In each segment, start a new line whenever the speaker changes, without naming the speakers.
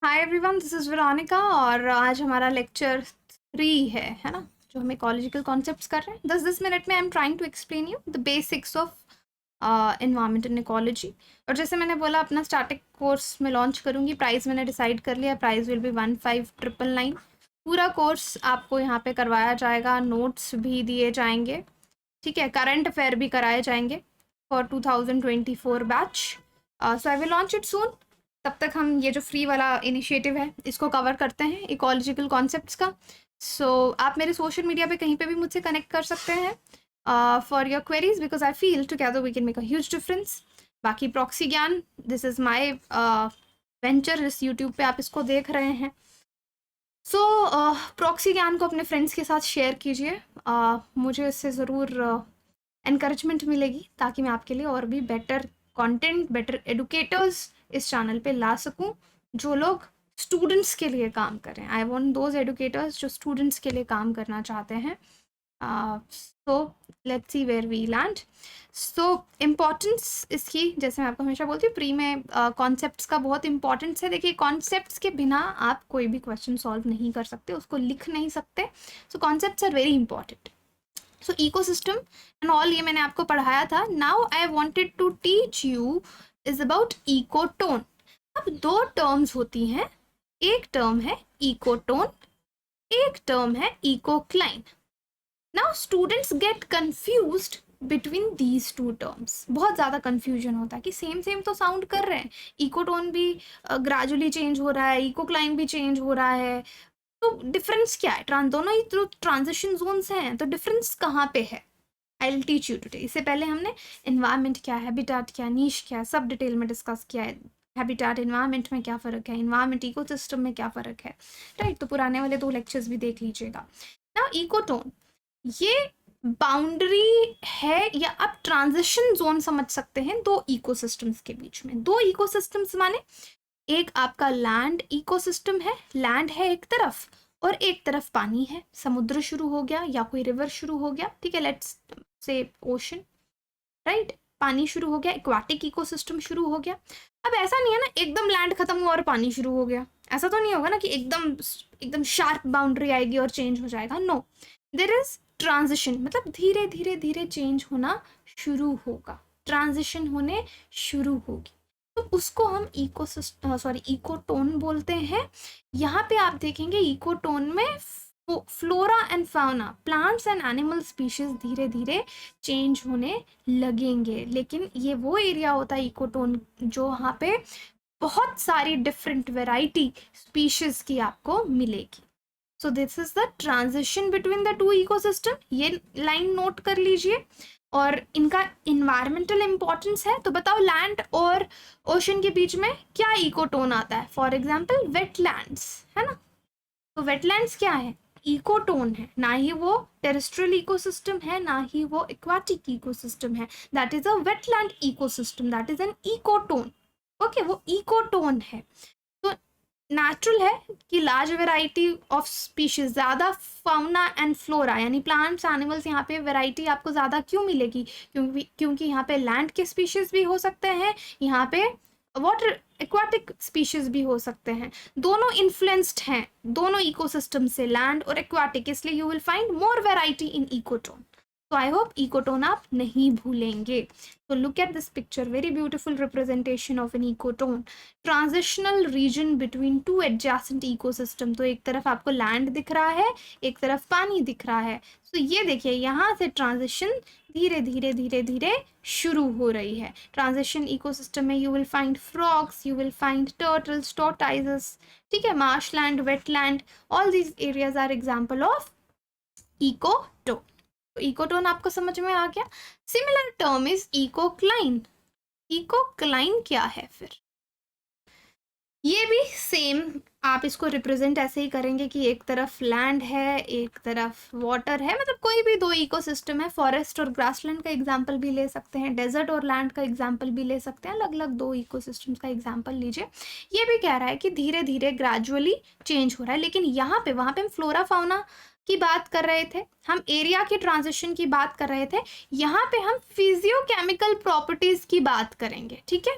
Hi everyone, this is Veronica और आज हमारा लेक्चर 3 है ना, जो हम इकोलॉजिकल कॉन्सेप्ट्स कर रहे हैं। 10 मिनट में I am trying to explain you the basics of environment and ecology. और जैसे मैंने बोला, अपना स्टार्टिंग कोर्स में लॉन्च करूँगी। प्राइस मैंने डिसाइड कर लिया, प्राइस विल बी 15,999। पूरा कोर्स आपको यहाँ पे करवाया जाएगा, नोट्स भी दिए जाएंगे, ठीक है। करंट अफेयर भी कराए जाएंगे for 2024 batch. So I will launch it सून। तब तक हम ये जो फ्री वाला इनिशिएटिव है इसको कवर करते हैं, इकोलॉजिकल कॉन्सेप्ट्स का। आप मेरे सोशल मीडिया पे कहीं पे भी मुझसे कनेक्ट कर सकते हैं for your queries, because I feel together we can make a huge difference. बाकी प्रॉक्सी ज्ञान, दिस इज़ माई वेंचर। इस यूट्यूब पे आप इसको देख रहे हैं। प्रॉक्सी ज्ञान को अपने फ्रेंड्स के साथ शेयर कीजिए। मुझे इससे ज़रूर एनकरेजमेंट मिलेगी, ताकि मैं आपके लिए और भी बेटर कंटेंट, बेटर एडुकेटर्स इस चैनल पे ला सकूं, जो लोग स्टूडेंट्स के लिए काम करें। आई वांट दोज एडुकेटर्स जो स्टूडेंट्स के लिए काम करना चाहते हैं। So let's see where we land. So importance इसकी, जैसे मैं आपको हमेशा बोलती हूँ, प्री में कॉन्सेप्ट्स का बहुत इंपॉर्टेंस है। देखिए, कॉन्सेप्ट्स के बिना आप कोई भी क्वेश्चन सॉल्व नहीं कर सकते, उसको लिख नहीं सकते। So concepts are very important. So ecosystem and all, ये मैंने आपको पढ़ाया था। Now I wanted to teach you is about ecotone. अब दो टर्म्स होती हैं, एक टर्म है इकोटोन, एक टर्म है इकोक्लाइन। Now students gate confused between these two terms. बहुत ज़्यादा कंफ्यूजन होता है कि सेम सेम तो साउंड कर रहे हैं, इकोटोन भी ग्रेजुअली चेंज हो रहा है, इकोक्लाइन भी चेंज हो रहा है, तो डिफरेंस क्या है? दोनों ही तो ट्रांजिशन जोन्स हैं, तो डिफरेंस कहाँ पे है? I will teach you today. इससे पहले हमने एनवायरनमेंट क्या है, हैबिटेट क्या, नीश क्या है, सब डिटेल में डिस्कस किया है। हैबिटेट एनवायरनमेंट में क्या फ़र्क है, एनवायरनमेंट इकोसिस्टम में क्या फ़र्क है, राइट? तो पुराने वाले 2 लेक्चर्स भी देख लीजिएगा। ना इकोटोन, ये बाउंड्री है, या आप ट्रांजिशन जोन समझ सकते हैं दो इकोसिस्टम्स के बीच में। दो इकोसिस्टम्स माने, एक आपका लैंड इकोसिस्टम है, लैंड है एक तरफ, और एक तरफ पानी है, समुद्र शुरू हो गया या कोई रिवर शुरू हो गया, ठीक है, लेट्स से ओशन, राइट? पानी शुरू हो गया, एक्वाटिक इकोसिस्टम शुरू हो गया। अब ऐसा नहीं है ना एकदम लैंड खत्म हुआ और पानी शुरू हो गया, ऐसा तो नहीं होगा ना कि एकदम एकदम शार्प बाउंड्री आएगी और चेंज हो जाएगा। नो, देर इज ट्रांजिशन, मतलब धीरे धीरे धीरे चेंज होना शुरू होगा, ट्रांजिशन होने शुरू होगी, तो उसको हम इकोटोन बोलते हैं। यहाँ पे आप देखेंगे इकोटोन में flora and fauna, plants and animal species धीरे धीरे चेंज होने लगेंगे। लेकिन ये वो एरिया होता है इकोटोन जो वहाँ पे बहुत सारी डिफरेंट वेराइटी स्पीशीज की आपको मिलेगी। So this is the transition between the two ecosystem. ये लाइन नोट कर लीजिए। और इनका इन्वायरमेंटल इंपॉर्टेंस है, तो बताओ लैंड और ओशन के बीच में क्या इकोटोन आता है? फॉर एग्जाम्पल वेटलैंड्स, है ना? तो वेटलैंड्स क्या है? इकोटोन है। ना ही वो टेरेस्ट्रियल इकोसिस्टम है, ना ही वो एक्वाटिक इकोसिस्टम है। That is a wetland ecosystem, that is an ecotone. Okay, वो इकोटोन है। तो नेचुरल है कि लार्ज वेराइटी ऑफ स्पीशीज, ज़्यादा फाउना एंड फ्लोरा यानी प्लांट्स एनिमल्स, यहाँ पे वेराइटी आपको ज़्यादा क्यों मिलेगी? क्योंकि यहाँ पे लैंड के स्पीशीज भी हो सकते हैं, यहाँ पे वाटर एक्वाटिक स्पीशीज भी हो सकते हैं। दोनों इन्फ्लुएंस्ड हैं दोनों इकोसिस्टम से, लैंड और एक्वाटिक, इसलिए you will find more variety in ecotone. तो आई होप इकोटोन आप नहीं भूलेंगे। तो look at this picture, very beautiful representation of an ecotone. Transitional region between two adjacent ecosystem, तो एक तरफ आपको लैंड दिख रहा है, एक तरफ पानी दिख रहा है। तो ये देखिए, यहाँ से ट्रांजिशन धीरे धीरे धीरे धीरे शुरू हो रही है। ट्रांजिशन इकोसिस्टम में you will find frogs, you will find turtles, tortoises, ठीक है, marshland, wetland, all these areas are example of ecotone. तो इकोटोन आपको समझ में आ गया। Similar term is ecocline. Ecocline क्या है फिर? ये भी सेम, आप इसको रिप्रेजेंट ऐसे ही करेंगे कि एक तरफ लैंड है, एक तरफ वाटर है, मतलब कोई भी दो इकोसिस्टम है। फॉरेस्ट और ग्रासलैंड का एग्जांपल भी ले सकते हैं, डेजर्ट और लैंड का एग्जांपल भी ले सकते हैं, अलग अलग दो इकोसिस्टम्स का एग्जांपल लीजिए। ये भी कह रहा है कि धीरे धीरे ग्रेजुअली चेंज हो रहा है, लेकिन यहाँ पे वहाँ पे हम फ्लोरा फाउना की बात कर रहे थे, हम एरिया की ट्रांजिशन की बात कर रहे थे, यहाँ पे हम फिजियोकेमिकल प्रॉपर्टीज की बात करेंगे, ठीक है?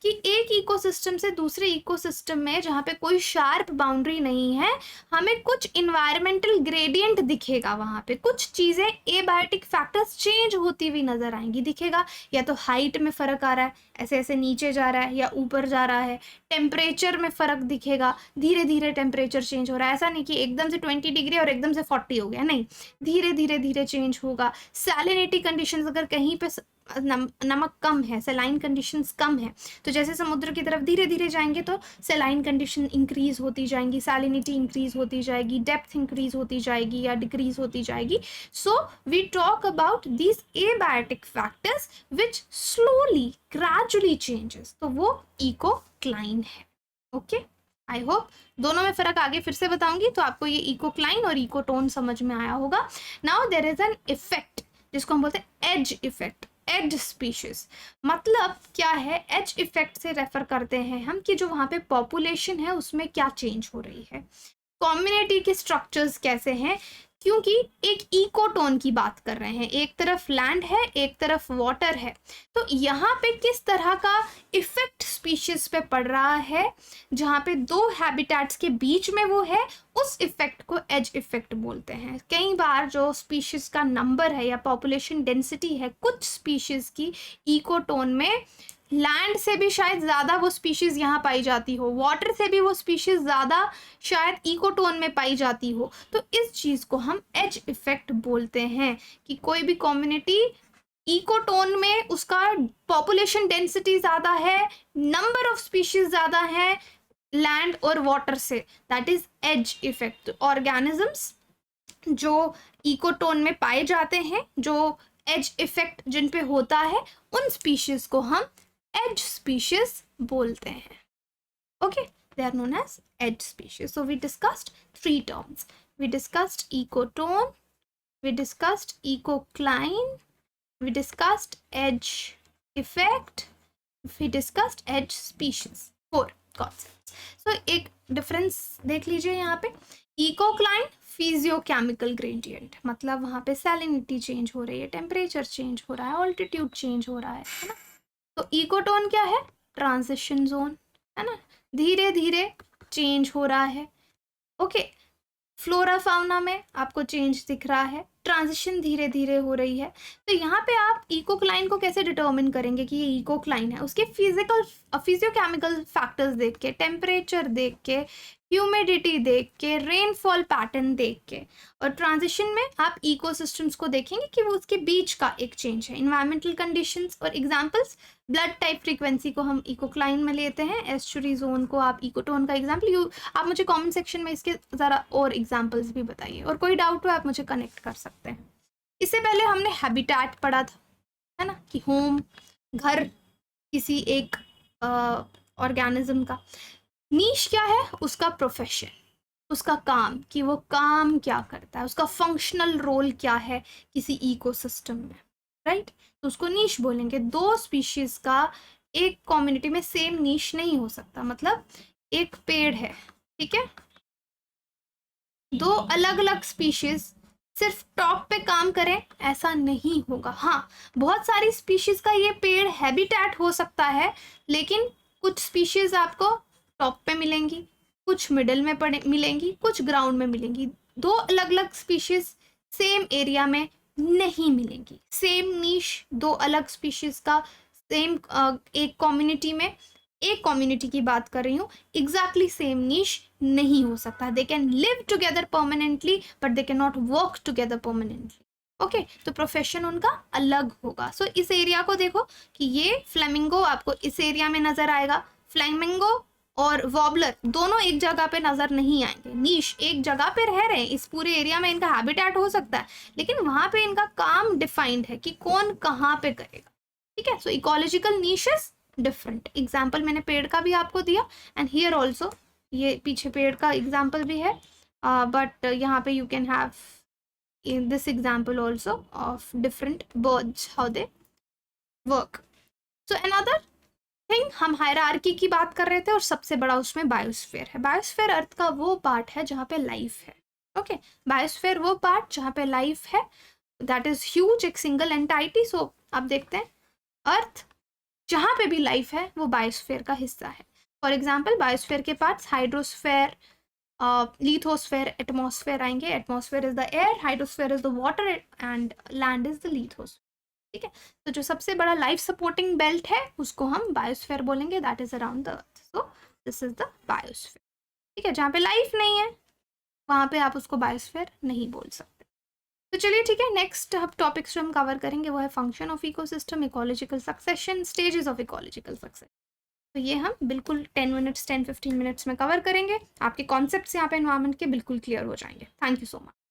कि एक इकोसिस्टम से दूसरे इकोसिस्टम में जहाँ पे कोई शार्प बाउंड्री नहीं है, हमें कुछ इन्वायरमेंटल ग्रेडियंट दिखेगा, वहाँ पे कुछ चीज़ें एबायोटिक फैक्टर्स चेंज होती हुई नजर आएंगी, दिखेगा। या तो हाइट में फ़र्क आ रहा है, ऐसे ऐसे नीचे जा रहा है या ऊपर जा रहा है, टेम्परेचर में फ़र्क दिखेगा, धीरे धीरे टेम्परेचर चेंज हो रहा है, ऐसा नहीं कि एकदम से 20 डिग्री और एकदम से 40 हो गया, नहीं, धीरे धीरे धीरे चेंज होगा। सैलिनिटी कंडीशंस, अगर कहीं पे नमक कम है, सेलाइन कंडीशंस कम है, तो जैसे समुद्र की तरफ धीरे धीरे जाएंगे तो सेलाइन कंडीशन इंक्रीज होती जाएंगी, सैलिनिटी इंक्रीज होती जाएगी, डेप्थ इंक्रीज होती जाएगी या डिक्रीज होती जाएगी। So we talk about these abiotic factors which slowly gradually changes, तो वो इकोक्लाइन है। ओके, आई होप दोनों में फर्क आगे फिर से बताऊंगी तो आपको ये इकोक्लाइन और इकोटोन समझ में आया होगा। Now there is an effect जिसको हम बोलते हैं एज इफेक्ट, एज स्पीशीज। मतलब क्या है, एज इफेक्ट से रेफर करते हैं हम कि जो वहाँ पे पॉपुलेशन है उसमें क्या चेंज हो रही है, कम्युनिटी के स्ट्रक्चर्स कैसे हैं, क्योंकि एक इकोटोन की बात कर रहे हैं, एक तरफ लैंड है एक तरफ वाटर है, तो यहाँ पे किस तरह का इफेक्ट स्पीशीज पे पड़ रहा है, जहाँ पे दो हैबिटेट्स के बीच में वो है, उस इफेक्ट को एज इफेक्ट बोलते हैं। कई बार जो स्पीशीज का नंबर है या पॉपुलेशन डेंसिटी है कुछ स्पीशीज की इकोटोन में, लैंड से भी शायद ज़्यादा वो स्पीशीज़ यहाँ पाई जाती हो, वाटर से भी वो स्पीशीज़ ज़्यादा शायद इकोटोन में पाई जाती हो, तो इस चीज़ को हम एज इफेक्ट बोलते हैं कि कोई भी कम्युनिटी इकोटोन में उसका पॉपुलेशन डेंसिटी ज़्यादा है, नंबर ऑफ स्पीशीज़ ज़्यादा है लैंड और वाटर से, that is edge effect. Organisms जो इकोटोन में पाए जाते हैं, जो एज इफेक्ट जिन पे होता है, उन स्पीशीज को हम एज स्पीशीज बोलते हैं। Okay, they are known as edge species. So we discussed 3 terms. We discussed ecotone, we discussed ecocline, we discussed edge effect, we discussed edge species. 4 concepts. So एक difference देख लीजिए यहाँ पे, ecocline physiochemical gradient, मतलब वहाँ पे salinity change हो रही है, टेम्परेचर चेंज हो रहा है, ऑल्टीट्यूड चेंज हो रहा है ना। तो इकोटोन क्या है, ट्रांजिशन जोन है ना, धीरे धीरे चेंज हो रहा है। ओके, फ्लोरा फाउना में आपको चेंज दिख रहा है, ट्रांजिशन धीरे धीरे हो रही है। तो यहाँ पे आप इकोक्लाइन को कैसे डिटर्मिन करेंगे कि ये इकोक्लाइन है, उसके फिजियोकेमिकल फैक्टर्स देख के, टेम्परेचर देख के, ह्यूमिडिटी देख के, रेनफॉल पैटर्न देख के, और ट्रांजिशन में आप इकोसिस्टम्स को देखेंगे कि वो उसके बीच का एक चेंज है, इन्वायरमेंटल कंडीशंस और एग्जांपल्स। ब्लड टाइप फ्रीक्वेंसी को हम इकोक्लाइन में लेते हैं, एस्चुरी जोन को आप इकोटोन का एग्जाम्पल। आप मुझे कमेंट सेक्शन में इसके ज़रा और एग्जाम्पल्स भी बताइए, और कोई डाउट हो आप मुझे कनेक्ट कर सकते हैं। इससे पहले हमने हैबिटेट पढ़ा था, है ना, कि होम, घर किसी एक ऑर्गेनिज्म का। नीश क्या है, उसका प्रोफेशन, उसका काम, कि वो काम क्या करता है, उसका फंक्शनल रोल क्या है किसी इकोसिस्टम में, राइट। तो उसको नीश बोलेंगे। दो स्पीशीज का एक कम्युनिटी में सेम नीश नहीं हो सकता, मतलब एक पेड़ है, ठीक है, दो अलग अलग स्पीशीज सिर्फ टॉप पे काम करें ऐसा नहीं होगा। हाँ, बहुत सारी स्पीशीज का ये पेड़ हैबिटेट हो सकता है, लेकिन कुछ स्पीशीज आपको टॉप पे मिलेंगी, कुछ मिडिल में मिलेंगी, कुछ ग्राउंड में मिलेंगी। दो अलग अलग स्पीशीज सेम एरिया में नहीं मिलेंगी। सेम नीश दो अलग स्पीशीज का सेम एक कम्युनिटी में, एक कम्युनिटी की बात कर रही हूँ, एग्जैक्टली सेम नीश नहीं हो सकता। They can live together permanently but they can not work together permanently. Okay, तो प्रोफेशन उनका अलग होगा। सो इस एरिया को देखो कि ये फ्लेमिंगो आपको इस एरिया में नजर आएगा, फ्लेमिंगो और वॉबलर दोनों एक जगह पे नजर नहीं आएंगे। नीश एक जगह पे रह रहे हैं, इस पूरे एरिया में इनका हैबिटेट हो सकता है, लेकिन वहां पे इनका काम डिफाइंड है कि कौन कहाँ पे करेगा, ठीक है। सो इकोलॉजिकल नीशेस डिफरेंट। एग्जाम्पल मैंने पेड़ का भी आपको दिया, एंड हियर ऑल्सो ये पीछे पेड़ का एग्जाम्पल भी है, बट यहाँ पे you can have in this example also of different birds how they work. So another thing, हम हायरार्की की बात कर रहे थे और सबसे बड़ा उसमें बायोस्फीयर है। बायोस्फीयर अर्थ का वो पार्ट है जहाँ पे लाइफ है। ओके, बायोस्फीयर वो पार्ट जहाँ पे लाइफ है, दैट इज ह्यूज, एक सिंगल एंटाइटी। सो आप देखते हैं अर्थ जहाँ पे भी लाइफ है वो बायोस्फीयर का हिस्सा है। फॉर एग्जाम्पल बायोस्फीयर के पार्ट्स हाइड्रोस्फेयर, लिथोस्फेयर, एटमॉस्फेयर आएंगे। Atmosphere is the air, hydrosphere is the water and land is the lithosphere. ठीक है, तो जो सबसे बड़ा लाइफ सपोर्टिंग बेल्ट है उसको हम बायोस्फीयर बोलेंगे, that is around the earth. So this is the biosphere. ठीक है, जहाँ पे लाइफ नहीं है वहाँ पे आप उसको बायोस्फीयर नहीं बोल सकते। तो चलिए ठीक है, नेक्स्ट अब टॉपिक्स जो हम कवर करेंगे वो है function of ecosystem, ecological succession, stages of ecological succession. तो ये हम बिल्कुल 10 मिनट्स 10-15 मिनट्स में कवर करेंगे। आपके कॉन्सेप्ट्स यहाँ पे एनवायरनमेंट के बिल्कुल क्लियर हो जाएंगे। Thank you so much.